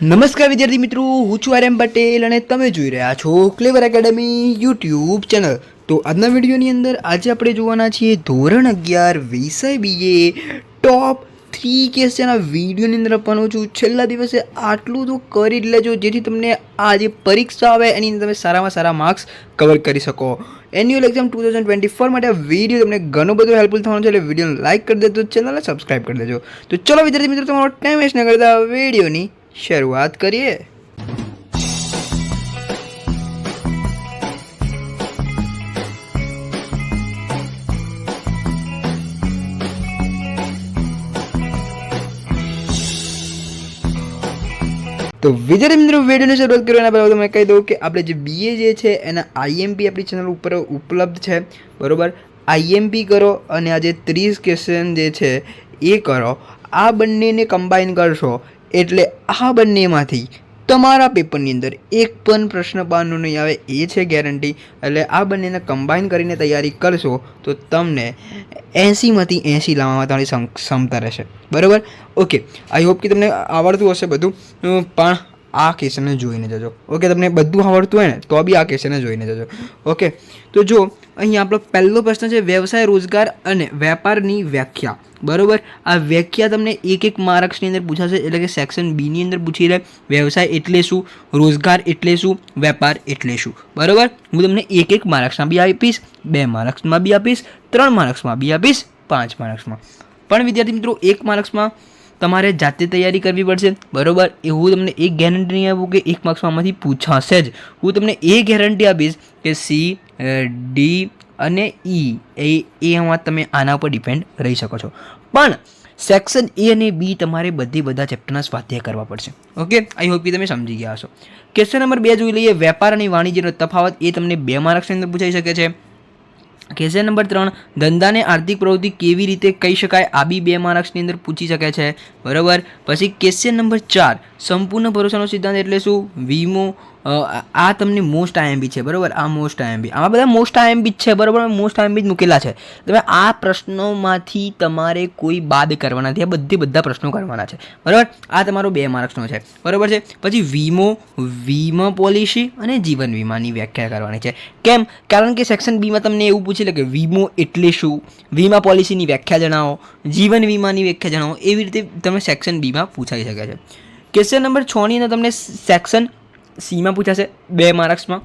નમસ્કાર વિદ્યાર્થી મિત્રો, હું છું આર એમ પટેલ અને તમે જોઈ રહ્યા છો ક્લેવર એકેડમી યુટ્યુબ ચેનલ। તો આજના વિડીયોની અંદર આજે આપણે જોવાના છીએ ધોરણ 11 વિષય બીએ ટોપ 3 ક્વેશ્ચન। આ વિડીયોની અંદર આપવાનો છું। છેલ્લા દિવસે આટલું તો કરી જ લેજો જેથી તમને આ જે પરીક્ષા આવે એની અંદર તમે સારામાં સારા માર્ક્સ કવર કરી શકો। એન્યુઅલ એક્ઝામ 2024 માટે આ વિડીયો તમને ઘણો બધો હેલ્પફુલ થવાનો છે, એટલે વિડીયોને લાઇક કરી દેજો, ચેનલને સબસ્ક્રાઈબ કરી દેજો। તો ચલો વિદ્યાર્થી મિત્રો, તમારો ટાઈમ વેસ્ટ ન કરતા વિડીયોની શરૂઆત કરીએ। તો વિદ્યાર્થી મિત્રો, વિડીયોની શરૂઆત કરવાના પહેલાં તમે કહી દઉં કે આપણે જે બીએ જે છે એના આઈએમપી આપણી ચેનલ ઉપર ઉપલબ્ધ છે, બરાબર। આઈએમપી કરો અને આ જે 30 ક્વેશ્ચન જે છે એ કરો। આ બંનેને કમ્બાઈન કરશો એટલે આ બંનેમાંથી તમારા પેપરની અંદર એક પણ પ્રશ્ન બહારનો નહીં આવે, એ છે ગેરંટી। એટલે આ બંનેને કમ્બાઈન કરીને તૈયારી કરશો તો તમને 80માંથી 80 લાવવામાં તમારી ક્ષમતા રહેશે, બરાબર। ઓકે, આઈ હોપ કે તમને આવડતું હશે બધું, પણ આ ક્વેશ્ચનને જોઈને જજો। ઓકે, તમને બધું આવડતું હોય ને તો બી આ ક્વેશ્ચનને જોઈને જજો। ઓકે, તો જો અહીં આપણો પહેલો પ્રશ્ન છે વ્યવસાય, રોજગાર અને વેપારની વ્યાખ્યા, બરાબર। આ વ્યાખ્યા તમને એક માર્ક્સની અંદર પૂછાશે, એટલે કે સેક્શન બીની અંદર પૂછી લે વ્યવસાય એટલે શું, રોજગાર એટલે શું, વેપાર એટલે શું, બરાબર। હું તમને એક માર્ક્સમાં બી આપીશ, 2 માર્ક્સમાં બી આપીશ, 3 માર્ક્સમાં બી આપીશ, 5 માર્ક્સમાં પણ। વિદ્યાર્થી મિત્રો, 1 માર્ક્સમાં તમારે જાતે તૈયારી કરવી પડશે, બરાબર। એવું તમને એક ગેરંટી નહીં આપું કે 1 માર્ક્સમાં આમાંથી પૂછાશે જ। હું તમને એ ગેરંટી આપીશ કે સી, ડી અને એ આમાં તમે આના પર ડિપેન્ડ રહી શકો છો, પણ સેક્શન એ અને બી તમારે બધા ચેપ્ટરના સ્વાધ્યાય કરવા પડશે। ઓકે, આઈ હોપ કે તમે સમજી ગયા હશો। ક્વેશ્ચન નંબર 2 જોઈ લઈએ, વેપાર અને વાણિજ્યનો તફાવત। એ તમને 2 માર્ક્સની અંદર પૂછાઈ શકે છે। ક્વેશ્ચન નંબર 3, ધંધાને આર્થિક પ્રવૃત્તિ કેવી રીતે કહી શકાય? આ બી 2 માર્ક્સની અંદર પૂછી શકે છે, બરાબર। પછી ક્વેશ્ચન નંબર 4, સંપૂર્ણ ભરોસાનો સિદ્ધાંત એટલે શું, વીમો। આ તમને મોસ્ટ આઈએમપી છે, બરાબર। આ મોસ્ટ આઈએમપી, આમાં બધા મોસ્ટ આઈએમપી જ છે, બરાબર। મોસ્ટ આઈએમપી જ મૂકેલા છે, તમે આ પ્રશ્નોમાંથી તમારે કોઈ બાદ કરવાના નથી, આ બધા પ્રશ્નો કરવાના છે, બરાબર। આ તમારો 2 માર્ક્સનો છે, બરાબર છે। પછી વીમા પોલિસી અને જીવન વીમાની વ્યાખ્યા કરવાની છે। કેમ? કારણ કે સેક્શન બીમાં તમને એવું પૂછી લે કે વીમો એટલે શું, વીમા પોલિસીની વ્યાખ્યા જણાવો, જીવન વીમાની વ્યાખ્યા જણાવો, એવી રીતે તમે સેક્શન બીમાં પૂછાઈ શકે છે। ક્વેશ્ચન નંબર 6ની અંદર તમને સેક્શન સીમાં પૂછાશે 2 માર્ક્સમાં,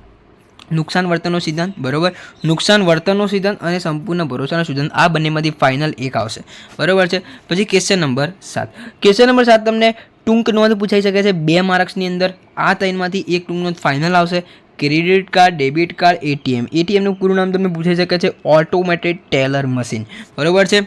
નુકસાન વર્તનનો સિદ્ધાંત, બરાબર। નુકસાન વર્તનનો સિદ્ધાંત અને સંપૂર્ણ ભરોસાનો સિદ્ધાંત, આ બંનેમાંથી ફાઇનલ એક આવશે, બરાબર છે। પછી ક્વેશ્ચન નંબર 7 તમને ટૂંક નોંધ પૂછાઈ શકે છે 2 માર્ક્સની અંદર। આ 3માંથી એક ટૂંક નોંધ ફાઇનલ આવશે। ક્રેડિટ કાર્ડ, ડેબિટ કાર્ડ, એટીએમનું પૂરું નામ તમને પૂછાઈ શકે છે ઓટોમેટેડ ટેલર મશીન, બરાબર છે।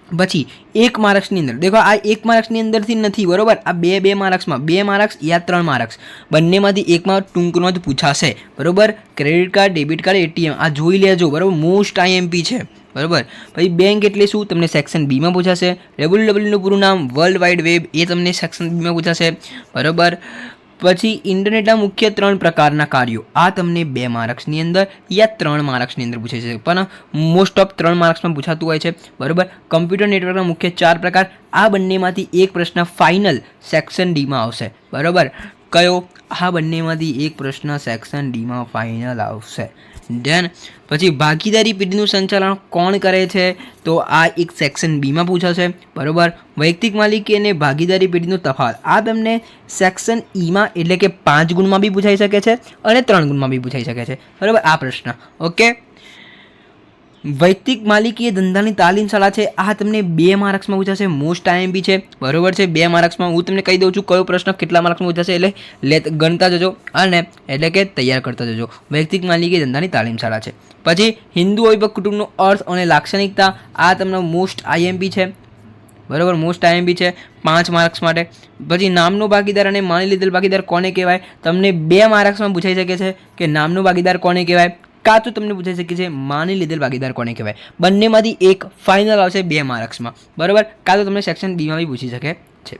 પછી 1 માર્ક્સની અંદર દેખો, આ 1 માર્ક્સની અંદરથી નથી, બરાબર। આ 2 માર્ક્સમાં, 2 માર્ક્સ યા 3 માર્ક્સ બંનેમાંથી એકમાં ટૂંક નોંધ પૂછાશે, બરાબર। Credit card, debit card, ATM આ જોઈ લેજો, બરાબર। મોસ્ટ આઈએમપી છે, બરાબર। પછી બેંક એટલે શું તમને સેક્શન બીમાં પૂછાશે। WWWનું પૂરું નામ વર્લ્ડ વાઇડ વેબ, એ તમને સેક્શન બીમાં પૂછાશે, બરાબર। પછી ઇન્ટરનેટના મુખ્ય 3 પ્રકારના કાર્યો, આ તમને 2 માર્ક્સની અંદર યા 3 માર્ક્સની અંદર પૂછાય છે, પણ મોસ્ટ ઓફ 3 માર્ક્સમાં પૂછાતું હોય છે, બરાબર। કમ્પ્યુટર નેટવર્કના મુખ્ય 4 પ્રકાર, આ બંનેમાંથી એક પ્રશ્ન ફાઇનલ સેક્શન ડીમાં આવશે, બરાબર। કયો? આ બંનેમાંથી એક પ્રશ્ન સેક્શન ડીમાં ફાઇનલ આવશે। ધેન પછી ભાગીદારી પેઢીનું સંચાલન કોણ કરે છે? તો આ એક સેક્શન બીમાં પૂછાશે, બરાબર। વૈયક્તિક માલિકી અને ભાગીદારી પેઢીનો તફાવત, આ તમને સેક્શન ઈમાં એટલે કે 5 ગુણમાં બી પૂછાઈ શકે છે અને 3 ગુણમાં બી પૂછાઈ શકે છે, બરાબર। આ પ્રશ્ન ઓકે। વૈયક્તિક માલિકી એ ધંધાની તાલીમ શાળા છે, આ તમને 2 માર્ક્સમાં પૂછાશે, મોસ્ટ આઈએમપી છે, બરાબર છે। 2 માર્ક્સમાં હું તમને કહી દઉં છું કયો પ્રશ્ન કેટલા માર્ક્સમાં પૂછાશે, એટલે ગણતા જજો અને એટલે કે તૈયાર કરતા જજો। વૈયક્તિક માલિકી ધંધાની તાલીમ શાળા છે। પછી હિન્દુ અવિભક્ત કુટુંબનો અર્થ અને લાક્ષણિકતા, આ તમને મોસ્ટ આઈએમપી છે, બરાબર। મોસ્ટ આઈએમપી છે 5 માર્ક્સ માટે। પછી નામનો ભાગીદાર અને માની લીધેલ ભાગીદાર કોને કહેવાય, તમને 2 માર્ક્સમાં પૂછાઈ શકે છે કે નામનો ભાગીદાર કોને કહેવાય, કાં તો તમને પૂછાઈ શકે છે માની લીધેલ ભાગીદાર કોને કહેવાય। બંનેમાંથી એક ફાઇનલ આવશે 2 માર્ક્સમાં, બરાબર। કાં તો તમને સેક્શન બીમાં બી પૂછી શકે છે।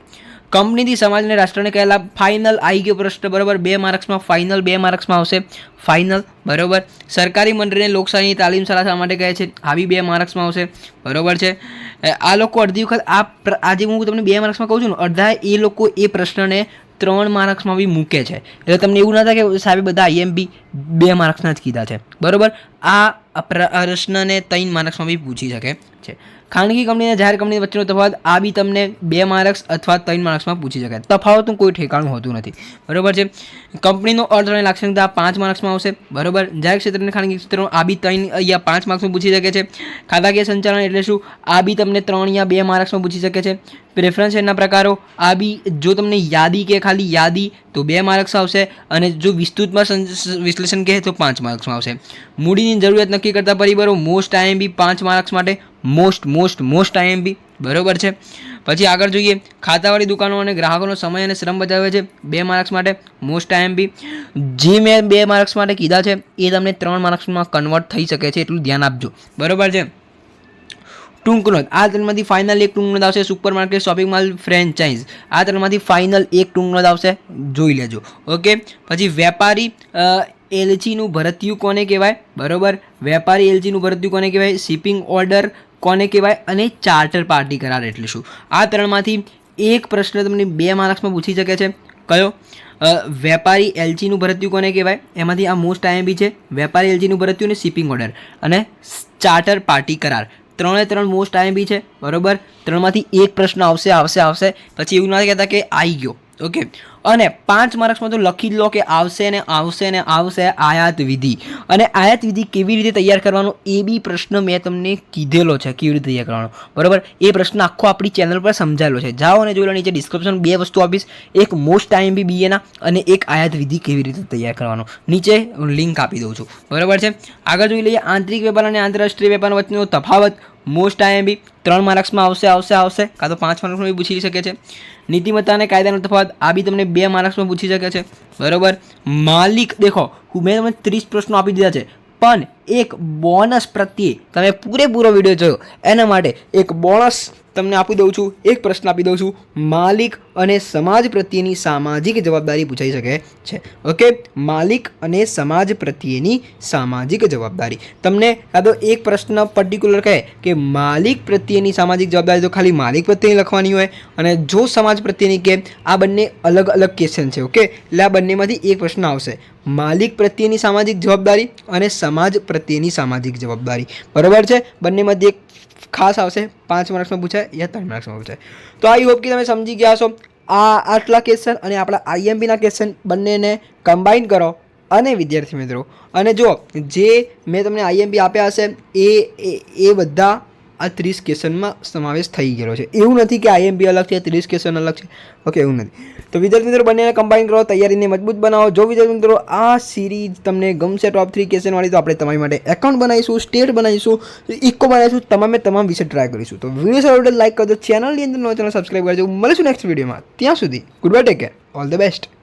કંપનીથી સમાજ અને રાષ્ટ્રને કહેલા, ફાઇનલ આવી ગયો પ્રશ્ન, બરાબર। 2 માર્ક્સમાં ફાઇનલ, 2 માર્ક્સમાં આવશે ફાઇનલ, બરાબર। સરકારી મંડળીને લોકશાહીની તાલીમ શાળા શા માટે કહે છે, આવી 2 માર્ક્સમાં આવશે, બરાબર છે। આ લોકો અડધી વખત આજે હું તમને 2 માર્ક્સમાં કહું છું ને, અડધા એ લોકો એ પ્રશ્નને 3 માર્ક્સમાં બી મૂકે છે. એટલે તમને એવું ના થાય કે સાહેબ બધા IMP 2 માર્ક્સના જ કીધા છે, બરાબર. આ પ્રશ્નને 3 માર્ક્સમાં બી પૂછી શકે છે. ખાનગી કંપની અને જાહેર કંપની વચ્ચેનો તફાવત આ બી તમને 2 માર્ક્સ અથવા 3 માર્ક્સમાં પૂછી શકાય. તફાવતનું કોઈ ઠેકાણું હોતું નથી, બરાબર છે. કંપનીનો અર્થ અને લાક્ષણિકતા 5 માર્ક્સમાં આવશે, બરાબર. જાહેર ક્ષેત્ર અને ખાનગી ક્ષેત્ર આ બી 3 અહીંયા 5 માર્ક્સમાં પૂછી શકે છે. ખાતાકીય સંચાલન એટલે શું, આ બી તમને 3 યા 2 માર્ક્સમાં પૂછી શકે છે. પ્રેફરન્સ શેરના પ્રકારો, આ બી જો તમને યાદી કે ખાલી યાદી તો 2 માર્ક્સ આવશે, અને જો વિસ્તૃતમાં વિશ્લેષણ કહે તો 5 માર્ક્સમાં આવશે. મૂડીની જરૂરિયાત નક્કી કરતા પરિબળો, મોસ્ટ IMP 5 માર્ક્સ માટે, મોસ્ટ IMP, બરોબર છે. પછી આગળ જોઈએ, ખાતાવાળી દુકાનો અને ગ્રાહકોનો સમય અને શ્રમ બચાવે છે, 2 માર્ક્સ માટે, મોસ્ટ IMP. જે મેં 2 માર્ક્સ માટે કીધા છે એ તમને 3 માર્ક્સમાં કન્વર્ટ થઈ શકે છે, એટલું ધ્યાન આપજો, બરોબર છે. ટૂંક નોંધ, આ ત્રણમાંથી ફાઇનલ એક ટૂંક નોંધ આવશે. Super market, shopping mall, franchise, આ ત્રણમાંથી ફાઇનલ એક ટૂંક નોંધ આવશે, જોઈ લેજો, ઓકે. પછી વેપારી એલચીનું ભરતિયું કોને કહેવાય, બરોબર. વેપારી એલચીનું ભરતિયું કોને કહેવાય, શિપિંગ ઓર્ડર કોને કહેવાય, અને ચાર્ટર પાર્ટી કરાર એટલે શું. આ ત્રણમાંથી એક પ્રશ્ન તમને 2 માર્ક્સમાં પૂછી શકે છે. કયો? વેપારી એલચીનું ભરતિયું કોને કહેવાય, એમાંથી આ મોસ્ટ IMP છે. વેપારી એલચીનું ભરતિયું અને શિપિંગ ઓર્ડર અને ચાર્ટર પાર્ટી કરાર, 3 મોસ્ટ IMP છે, બરોબર. 3માંથી એક પ્રશ્ન આવશે. પછી એવું ના કહેતા કે આવી ગયો, ઓકે. અને 5 માર્ક્સમાં તો લખી જ લો કે આવશે આયાત વિધિ. અને આયાત વિધિ કેવી રીતે તૈયાર કરવાનો એ બી પ્રશ્ન મેં તમને કીધેલો છે, કેવી રીતે તૈયાર કરવાનો, બરોબર. એ પ્રશ્ન આખો આપણી ચેનલ પર સમજાયેલો છે, જાઓ અને જોઈ લો. નીચે ડિસ્ક્રિપ્શન 2 વસ્તુ આપીશ, એક મોસ્ટ IMP BA અને એક આયાત વિધિ કેવી રીતે તૈયાર કરવાનો, નીચે લિંક આપી દઉં છું, બરોબર છે. આગળ જોઈ લઈએ, આંતરિક વેપાર અને આંતરરાષ્ટ્રીય વેપાર વચ્ચેનો તફાવત, મોસ્ટ IMP 3 માર્ક્સમાં આવશે, કાં તો 5 માર્ક્સમાં બી પૂછી શકે છે. નીતિમત્તા અને કાયદાનો તફાવત, આ બી તમને 2 માર્ક્સમાં પૂછી શકે છે, બરોબર. માલિક, દેખો મેં તમને 30 પ્રશ્નો આપી દીધા છે, પણ એક બોનસ પ્રત્યે તમે પૂરેપૂરો વિડીયો જોયો એના માટે એક બોનસ તમને આપી દઉં છું, એક પ્રશ્ન આપી દઉં છું. માલિક અને સમાજ પ્રત્યેની સામાજિક જવાબદારી પૂછાઈ શકે છે, ઓકે. માલિક અને સમાજ પ્રત્યેની સામાજિક જવાબદારી, તમને કાં તો એક પ્રશ્ન પર્ટિક્યુલર કહે કે માલિક પ્રત્યેની સામાજિક જવાબદારી, તો ખાલી માલિક પ્રત્યેની લખવાની હોય, અને જો સમાજ પ્રત્યેની કે આ બંને અલગ અલગ ક્વેશ્ચન છે, ઓકે. એટલે આ બંનેમાંથી એક પ્રશ્ન આવશે, માલિક પ્રત્યેની સામાજિક જવાબદારી અને સમાજ પ્રત્યેની સામાજિક જવાબદારી, બરાબર છે. બંનેમાંથી એક ખાસ આવશે, 5 માર્ક્સમાં પૂછાય યા 3 માર્ક્સમાં પૂછાય. તો આઈ હોપ કે તમે સમજી ગયા છો. આટલા ક્વેશ્ચન અને આપણા IMPના ક્વેશ્ચન બંનેને કમ્બાઈન કરો, અને વિદ્યાર્થી મિત્રો, અને જો જે મેં તમને IMP આપ્યા હશે એ બધા આ 30 ક્વેશ્ચનમાં સમાવેશ થઈ ગયેલો છે. એવું નથી કે IMP અલગ છે, 30 ક્વેશ્ચન અલગ છે, ઓકે, એવું નથી. તો વિદ્યાર્થી મિત્રો, બંનેને કમ્બાઈન કરો, તૈયારીને મજબૂત બનાવો. જો વિદ્યાર્થી મિત્રો આ સિરીઝ તમને ગમશે, ટોપ 3 ક્વેશ્ચન વાળી, તો આપણે તમારી માટે એકાઉન્ટ બનાવીશું, સ્ટેટ બનાવીશું, ઇકો બનાવીશું, તમામ વિશે ટ્રાય કરીશું. તો વિડીયો સારો લાઈક કરજો, ચેનલની અંદર નવો ચેનલ સબસ્ક્રાઈબ કરજો. મળીશું નેક્સ્ટ વિડીયોમાં. ત્યાં સુધી good bye, take care, all the best.